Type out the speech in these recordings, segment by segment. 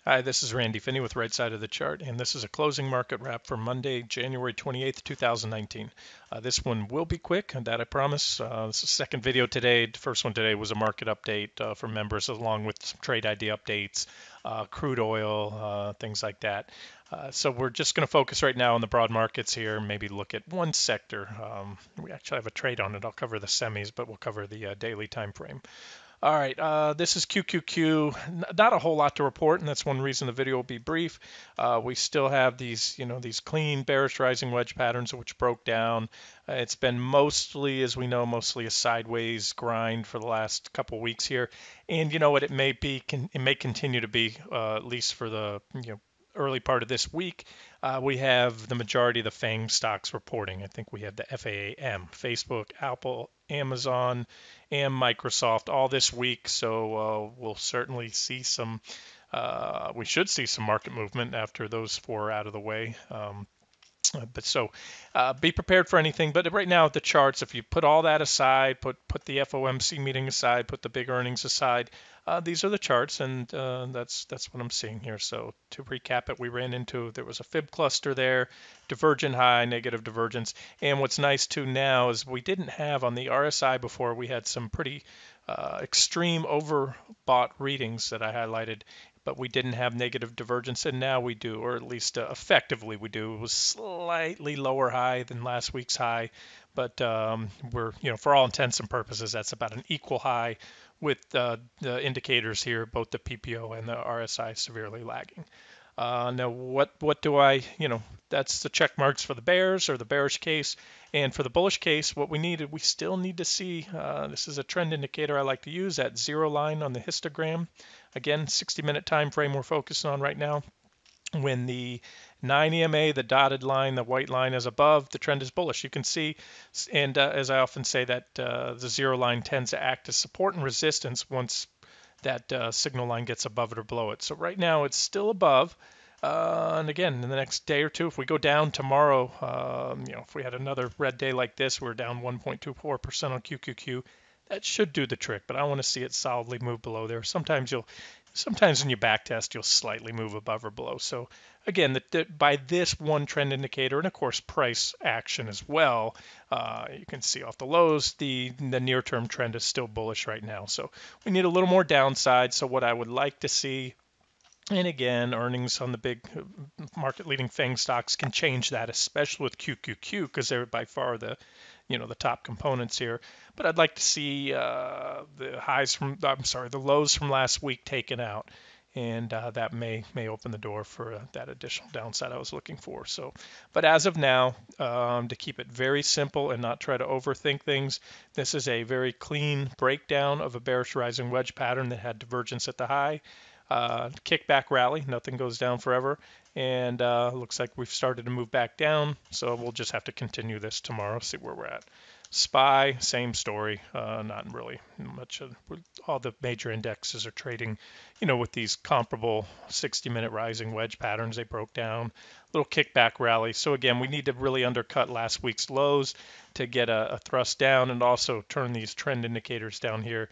Hi, this is Randy Finney with Right Side of the Chart, and this is a closing market wrap for Monday, January 28th, 2019. This one will be quick, and that I promise. This is the second video today. The first one today was a market update for members, along with some trade ID updates, crude oil, things like that. So we're just going to focus right now on the broad markets here, maybe look at one sector. We actually have a trade on it. I'll cover the semis, but we'll cover the daily time frame. All right, this is QQQ. Not a whole lot to report, and that's one reason the video will be brief. We still have these, these clean bearish rising wedge patterns which broke down. It's been mostly, as we know, mostly a sideways grind for the last couple weeks here, and you know what, it may continue to be, at least for the early part of this week. We have the majority of the FANG stocks reporting. I think we have the FAAM, Facebook, Apple, Amazon, and Microsoft all this week. So we'll certainly see we should see some market movement after those four are out of the way. Be prepared for anything. But right now, the charts, if you put all that aside, put the FOMC meeting aside, put the big earnings aside, these are the charts, and that's what I'm seeing here. So to recap it, we ran into there was a fib cluster there, divergent high, negative divergence, and what's nice too now is we didn't have on the RSI before. We had some pretty extreme overbought readings that I highlighted, but we didn't have negative divergence, and now we do, or at least effectively we do. It was slightly lower high than last week's high, but we're, for all intents and purposes, that's about an equal high with the indicators here, both the PPO and the RSI severely lagging. Now, what do that's the check marks for the bears or the bearish case. And for the bullish case, what we still need to see, this is a trend indicator I like to use, that zero line on the histogram. Again, 60-minute time frame we're focusing on right now. When the 9 EMA, the dotted line, the white line is above, the trend is bullish. You can see, and as I often say, that the zero line tends to act as support and resistance once that signal line gets above it or below it. So right now it's still above. And again, in the next day or two, if we go down tomorrow, if we had another red day like this, we're down 1.24% on QQQ. That should do the trick, but I want to see it solidly move below there. Sometimes when you back test, you'll slightly move above or below. So again, by this one trend indicator, and of course price action as well, you can see off the lows, the near-term trend is still bullish right now. So we need a little more downside. So what I would like to see, and again, earnings on the big market-leading FANG stocks can change that, especially with QQQ, because they're by far the top components here. But I'd like to see the lows from last week taken out, and that may open the door for that additional downside I was looking for. So, but as of now, to keep it very simple and not try to overthink things, this is a very clean breakdown of a bearish rising wedge pattern that had divergence at the high. Kickback rally, nothing goes down forever, and looks like we've started to move back down, so we'll just have to continue this tomorrow, see where we're at. SPY, same story, not really much. All the major indexes are trading, with these comparable 60-minute rising wedge patterns. They broke down, little kickback rally. So again, we need to really undercut last week's lows to get a thrust down, and also turn these trend indicators down here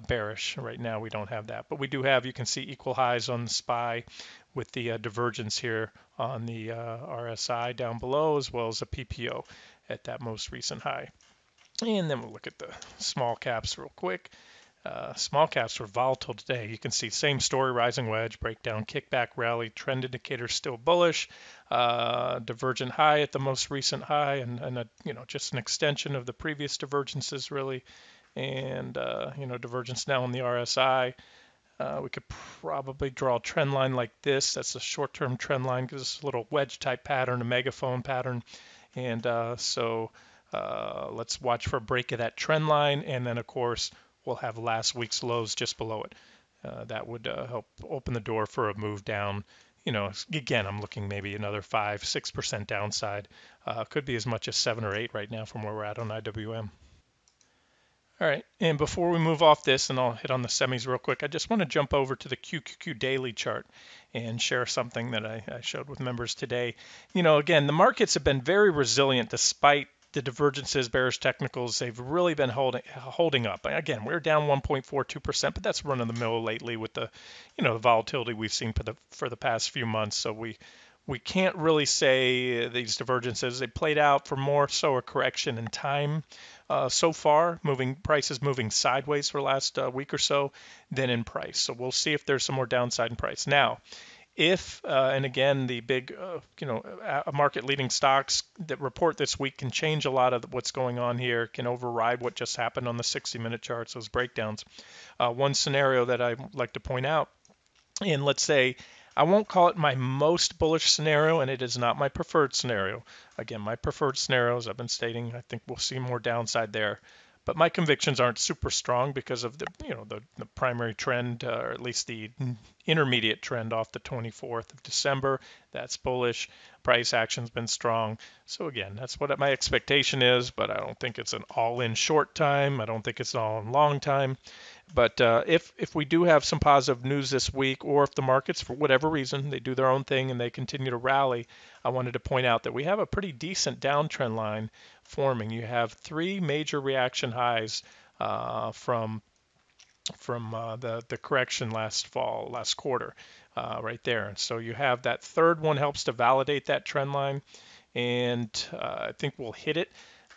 bearish. Right now we don't have that, but we do have, you can see equal highs on the SPY with the divergence here on the RSI down below, as well as the PPO at that most recent high. And then we'll look at the small caps real quick. Small caps were volatile today. You can see same story, rising wedge, breakdown, kickback rally, trend indicator still bullish, divergent high at the most recent high, and just an extension of the previous divergences really, and divergence now on the RSI. We could probably draw a trend line like this. That's a short-term trend line because it's a little wedge type pattern, a megaphone pattern, and let's watch for a break of that trend line, and then of course we'll have last week's lows just below it. That would help open the door for a move down. Again, I'm looking maybe another 5-6% downside. Could be as much as 7 or 8 right now from where we're at on IWM. All right, and before we move off this, and I'll hit on the semis real quick, I just want to jump over to the QQQ daily chart and share something that I showed with members today. Again, the markets have been very resilient despite the divergences, bearish technicals, they've really been holding up. Again, we're down 1.42%, but that's run of the mill lately with the, the volatility we've seen for the past few months. So we can't really say these divergences. They played out for more so a correction in time so far, prices moving sideways for the last week or so than in price. So we'll see if there's some more downside in price. Now, if and again the big market leading stocks that report this week can change a lot of what's going on here, can override what just happened on the 60-minute charts, those breakdowns. One scenario that I like to point out, and let's say I won't call it my most bullish scenario, and it is not my preferred scenario. Again, my preferred scenarios, I've been stating, I think we'll see more downside there. But my convictions aren't super strong because of the primary trend, or at least the intermediate trend off the 24th of December. That's bullish. Price action's been strong. So again, that's what my expectation is, but I don't think it's an all-in short time. I don't think it's an all-in long time. But if we do have some positive news this week, or if the markets, for whatever reason, they do their own thing and they continue to rally, I wanted to point out that we have a pretty decent downtrend line forming. You have three major reaction highs from the correction last quarter, right there. And so you have that third one helps to validate that trend line, and I think we'll hit it.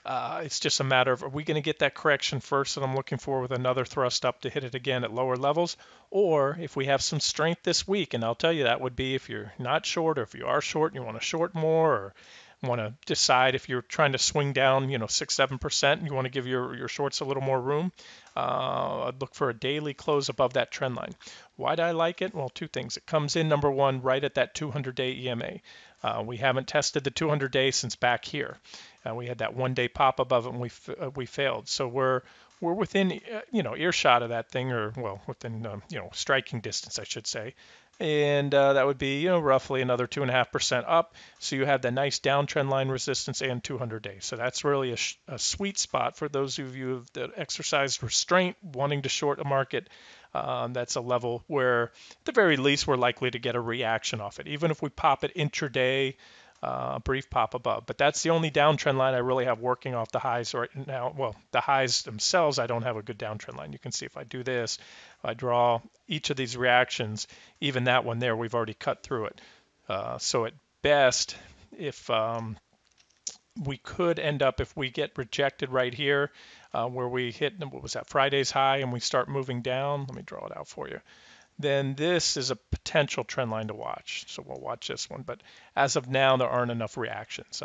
It's just a matter of, are we going to get that correction first that I'm looking for with another thrust up to hit it again at lower levels? Or if we have some strength this week, and I'll tell you that would be if you're not short, or if you are short and you want to short more, or want to decide if you're trying to swing down, 6-7%, and you want to give your shorts a little more room, I'd look for a daily close above that trend line. Why do I like it? Well, two things. It comes in, number one, right at that 200-day EMA. We haven't tested the 200-day since back here. We had that one-day pop above it, and we failed. So we're within earshot of that thing, or well, within striking distance, I should say. And that would be roughly another 2.5% up. So you have the nice downtrend line resistance and 200 days. So that's really a sweet spot for those of you that exercise restraint, wanting to short a market. That's a level where, at the very least, we're likely to get a reaction off it, even if we pop it intraday. Brief pop above. But that's the only downtrend line I really have working off the highs right now. Well, the highs themselves, I don't have a good downtrend line. You can see if I do this, if I draw each of these reactions, even that one there, we've already cut through it. So at best, if we could end up, if we get rejected right here, where we hit, what was that, Friday's high, and we start moving down. Let me draw it out for you. Then this is a potential trend line to watch. So we'll watch this one. But as of now, there aren't enough reactions.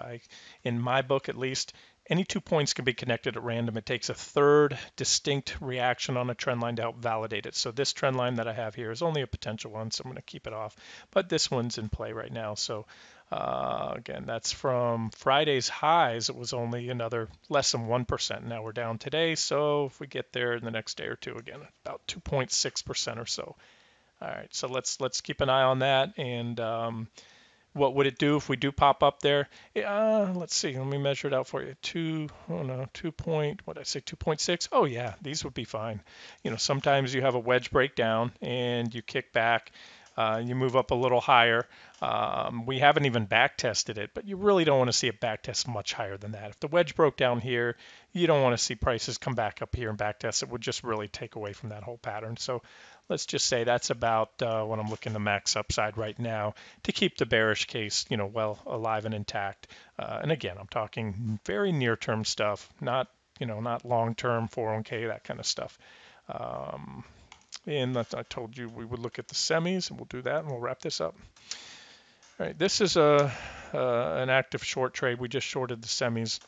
In my book, at least, any 2 points can be connected at random. It takes a third distinct reaction on a trend line to help validate it. So this trend line that I have here is only a potential one, so I'm going to keep it off. But this one's in play right now. So again, that's from Friday's highs. It was only another less than 1%. Now we're down today. So if we get there in the next day or two, again, about 2.6% or so. All right, so let's keep an eye on that. And what would it do if we do pop up there? Let's see. Let me measure it out for you. 2.6. Oh yeah, these would be fine. Sometimes you have a wedge breakdown and you kick back. You move up a little higher. We haven't even back tested it, but you really don't want to see it back test much higher than that. If the wedge broke down here, you don't want to see prices come back up here and back test. It would just really take away from that whole pattern. So let's just say that's about what I'm looking to max upside right now to keep the bearish case, well alive and intact. And again, I'm talking very near-term stuff, not long-term 401k, that kind of stuff. And I told you we would look at the semis, and we'll do that, and we'll wrap this up. All right, this is an active short trade. We just shorted the semis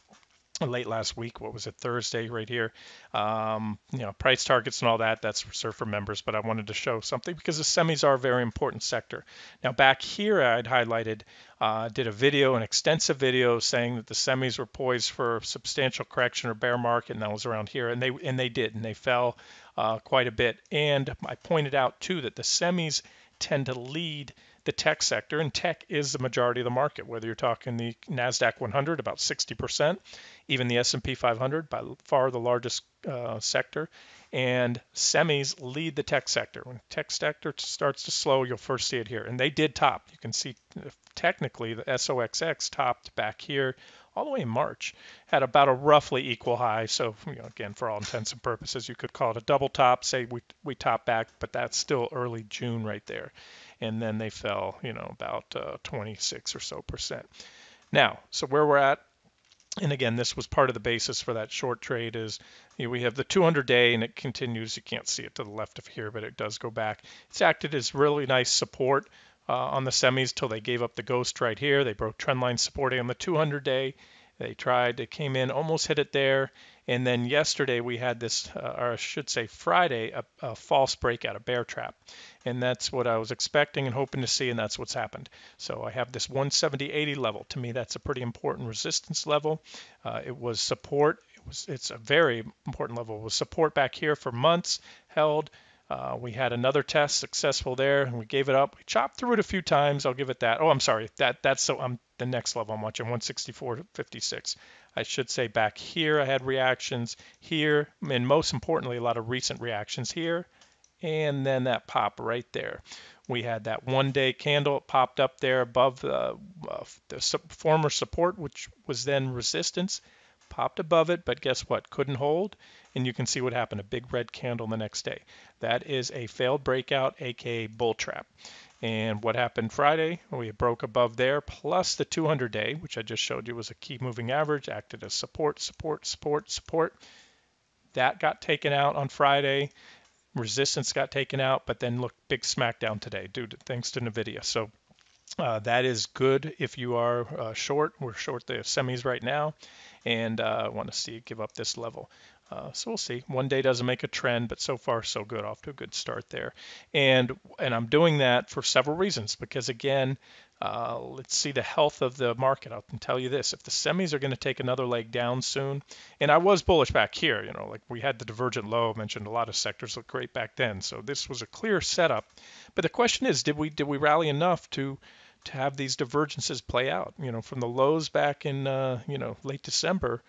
late last week. What was it, Thursday, right here? Price targets and all that, that's reserved for members, but I wanted to show something because the semis are a very important sector. Now back here I'd highlighted, did a video, an extensive video saying that the semis were poised for substantial correction or bear market, and that was around here, and they did, and they fell quite a bit. And I pointed out too that the semis tend to lead the tech sector, and tech is the majority of the market, whether you're talking the NASDAQ 100, about 60%, even the S&P 500, by far the largest sector, and semis lead the tech sector. When tech sector starts to slow, you'll first see it here, and they did top. You can see technically the SOXX topped back here all the way in March, had about a roughly equal high. So, again, for all intents and purposes, you could call it a double top. Say we top back, but that's still early June right there. And then they fell, about 26 or so percent. Now, so where we're at, and again, this was part of the basis for that short trade is we have the 200-day and it continues. You can't see it to the left of here, but it does go back. It's acted as really nice support on the semis till they gave up the ghost right here. They broke trend line supporting on the 200-day. They came in, almost hit it there. And then yesterday we had this, or I should say Friday, a false breakout, a bear trap. And that's what I was expecting and hoping to see, and that's what's happened. So I have this 170.80 level. To me, that's a pretty important resistance level. It was support. It's a very important level. It was support back here for months, held. We had another test successful there, and we gave it up. We chopped through it a few times. I'll give it that. Oh, I'm sorry. That's the next level I'm watching, 164.56. I should say back here I had reactions here, and most importantly, a lot of recent reactions here, and then that pop right there. We had that 1-day candle. It popped up there above the former support, which was then resistance. Popped above it, but guess what? Couldn't hold. And you can see what happened, a big red candle the next day. That is a failed breakout, aka bull trap. And what happened Friday? We broke above there, plus the 200-day, which I just showed you was a key moving average, acted as support, support, support, support. That got taken out on Friday. Resistance got taken out, but then look, big smackdown today, thanks to NVIDIA. So that is good if you are short. We're short the semis right now, and I want to see it give up this level. So we'll see. One day doesn't make a trend, but so far so good. Off to a good start there. And I'm doing that for several reasons because, again, let's see the health of the market. I can tell you this. If the semis are going to take another leg down soon, and I was bullish back here, like we had the divergent low. I mentioned a lot of sectors looked great back then. So this was a clear setup. But the question is, did we rally enough to have these divergences play out? From the lows back in, late December,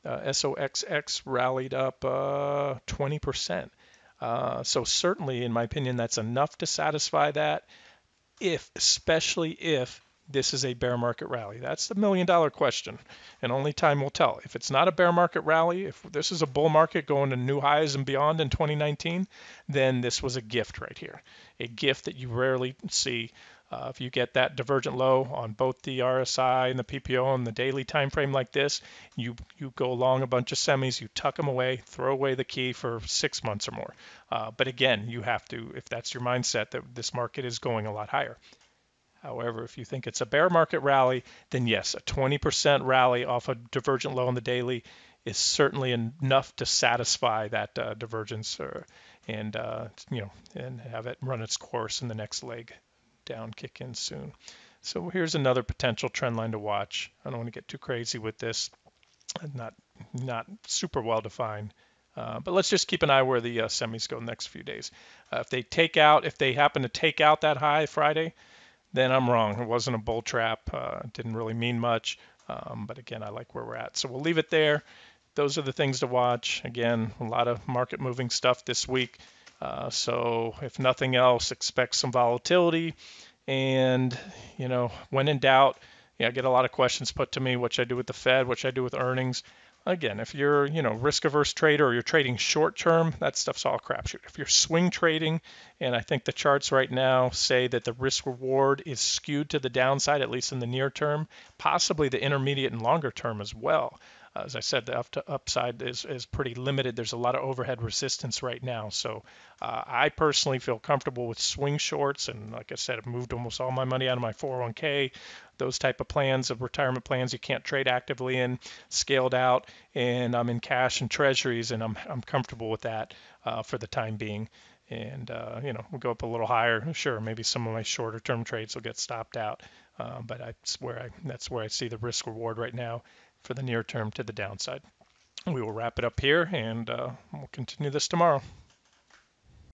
SOXX rallied up 20%. So certainly, in my opinion, that's enough to satisfy that, especially if this is a bear market rally. That's the $1 million question, and only time will tell. If it's not a bear market rally, if this is a bull market going to new highs and beyond in 2019, then this was a gift right here, a gift that you rarely see. If you get that divergent low on both the RSI and the PPO on the daily time frame like this, you go along a bunch of semis, you tuck them away, throw away the key for 6 months or more. But again, you have to, if that's your mindset, that this market is going a lot higher. However, if you think it's a bear market rally, then yes, a 20% rally off a divergent low on the daily is certainly enough to satisfy that divergence, and have it run its course in the next leg down, kick in soon. So here's another potential trend line to watch. I don't want to get too crazy with this. Not super well defined. But let's just keep an eye where the semis go the next few days. If they happen to take out that high Friday, then I'm wrong. It wasn't a bull trap. It didn't really mean much. But again, I like where we're at. So we'll leave it there. Those are the things to watch. Again, a lot of market moving stuff this week. So if nothing else, expect some volatility. And, when in doubt, I get a lot of questions put to me, what should I do with the Fed? What should I do with earnings? Again, if you're, risk averse trader or you're trading short term, that stuff's all crapshoot. If you're swing trading, and I think the charts right now say that the risk reward is skewed to the downside, at least in the near term, possibly the intermediate and longer term as well. As I said, the upside is pretty limited. There's a lot of overhead resistance right now. So I personally feel comfortable with swing shorts. And like I said, I've moved almost all my money out of my 401k. Those type of plans, of retirement plans you can't trade actively in, scaled out. And I'm in cash and treasuries, and I'm comfortable with that for the time being. And, we'll go up a little higher. Sure, maybe some of my shorter term trades will get stopped out. But that's where I see the risk reward right now for the near term to the downside. We will wrap it up here, and we'll continue this tomorrow.